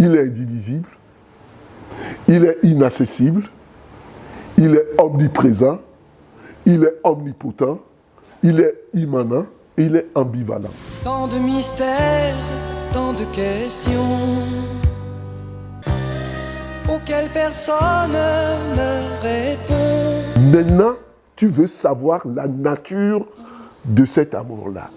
il est indivisible, il est inaccessible, il est omniprésent, il est omnipotent, il est immanent, et il est ambivalent. Tant de mystères, tant de questions auxquelles personne ne répond. Maintenant, tu veux savoir la nature de cet amour-là.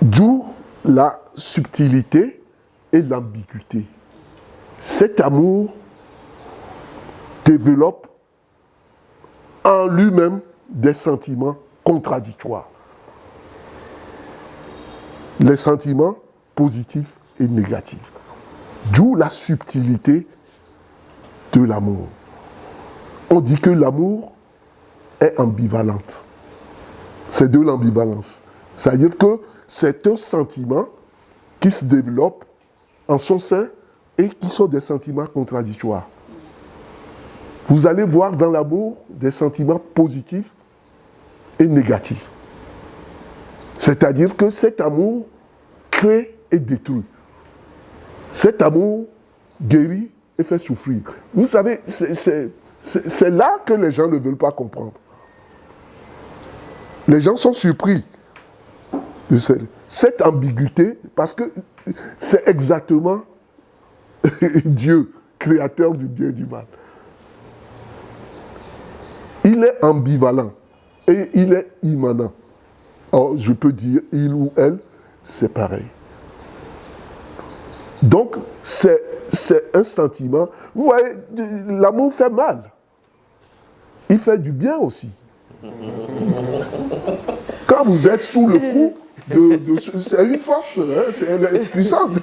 D'où la subtilité et l'ambiguïté. Cet amour développe en lui-même des sentiments contradictoires. Les sentiments positifs et négatifs. D'où la subtilité de l'amour. On dit que l'amour est ambivalente. C'est de l'ambivalence. C'est-à-dire que c'est un sentiment qui se développe en son sein et qui sont des sentiments contradictoires. Vous allez voir dans l'amour des sentiments positifs et négatifs. C'est-à-dire que cet amour crée et détruit. Cet amour guérit et fait souffrir. Vous savez, c'est là que les gens ne veulent pas comprendre. Les gens sont surpris de cette ambiguïté parce que c'est exactement Dieu, créateur du bien et du mal. Il est ambivalent et il est immanent. Alors, je peux dire il ou elle, c'est pareil. Donc, c'est un sentiment. Vous voyez, l'amour fait mal. Il fait du bien aussi. Quand vous êtes sous le coup c'est une force, hein, c'est puissante.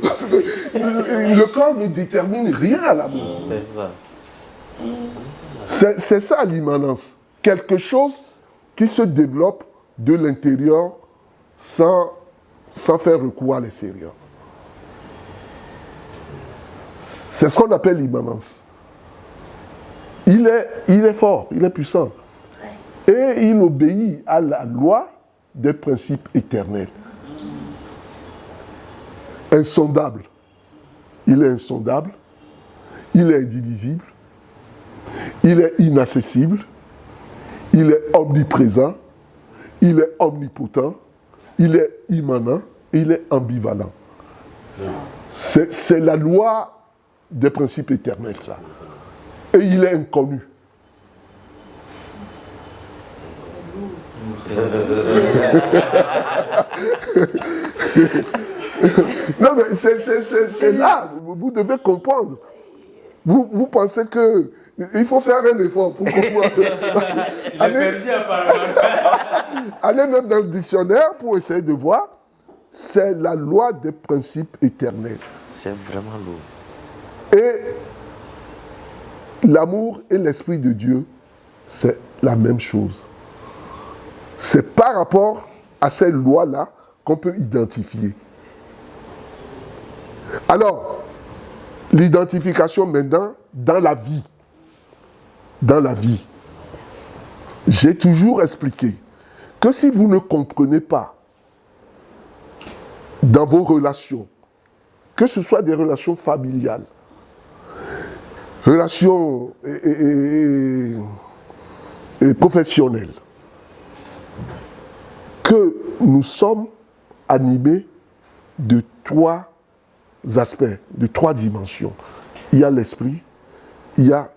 Parce que le corps ne détermine rien à l'amour. C'est ça l'immanence. Quelque chose qui se développe de l'intérieur sans faire recours à l'extérieur. C'est ce qu'on appelle l'immanence. Il est fort, il est puissant. Et il obéit à la loi des principes éternels. Insondable. Il est insondable. Il est indivisible. Il est inaccessible. Il est omniprésent. Il est omnipotent. Il est immanent. Il est ambivalent. C'est la loi des principes éternels, ça. Et il est inconnu. Non, mais c'est là, vous devez comprendre. Vous pensez qu'il faut faire un effort pour comprendre. Allez même dans le dictionnaire pour essayer de voir. C'est la loi des principes éternels. C'est vraiment lourd. Et l'amour et l'Esprit de Dieu, c'est la même chose. C'est par rapport à ces lois-là qu'on peut identifier. Alors, l'identification maintenant dans la vie. Dans la vie. J'ai toujours expliqué que si vous ne comprenez pas dans vos relations, que ce soit des relations familiales, relations et professionnelles, que nous sommes animés de trois aspects, de trois dimensions. Il y a l'esprit, il y a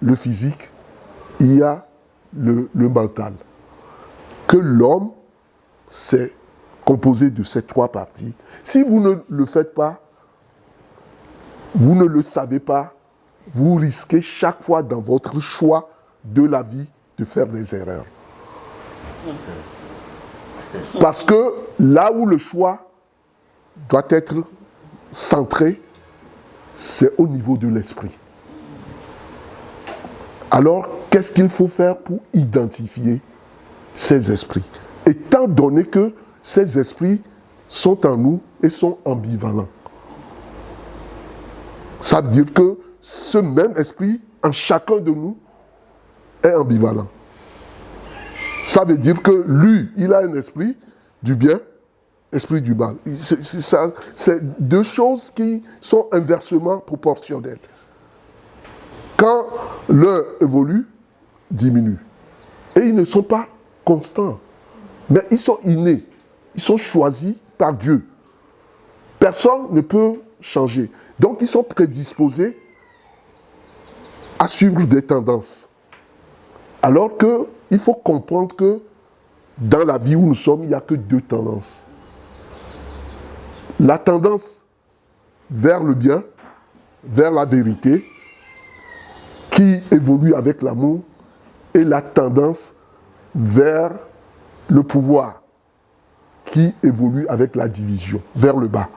le physique, il y a le mental. Que l'homme, c'est composé de ces trois parties. Si vous ne le faites pas, vous ne le savez pas, vous risquez chaque fois dans votre choix de la vie de faire des erreurs. Parce que là où le choix doit être centré, c'est au niveau de l'esprit. Alors, qu'est-ce qu'il faut faire pour identifier ces esprits? Étant donné que ces esprits sont en nous et sont ambivalents. Ça veut dire que ce même esprit, en chacun de nous, est ambivalent. Ça veut dire que lui, il a un esprit du bien esprit du mal. C'est deux choses qui sont inversement proportionnelles. Quand l'un évolue, diminue. Et ils ne sont pas constants. Mais ils sont innés. Ils sont choisis par Dieu. Personne ne peut changer. Donc ils sont prédisposés à suivre des tendances. Alors qu'il faut comprendre que dans la vie où nous sommes, il n'y a que deux tendances. La tendance vers le bien, vers la vérité, qui évolue avec l'amour, et la tendance vers le pouvoir, qui évolue avec la division, vers le bas.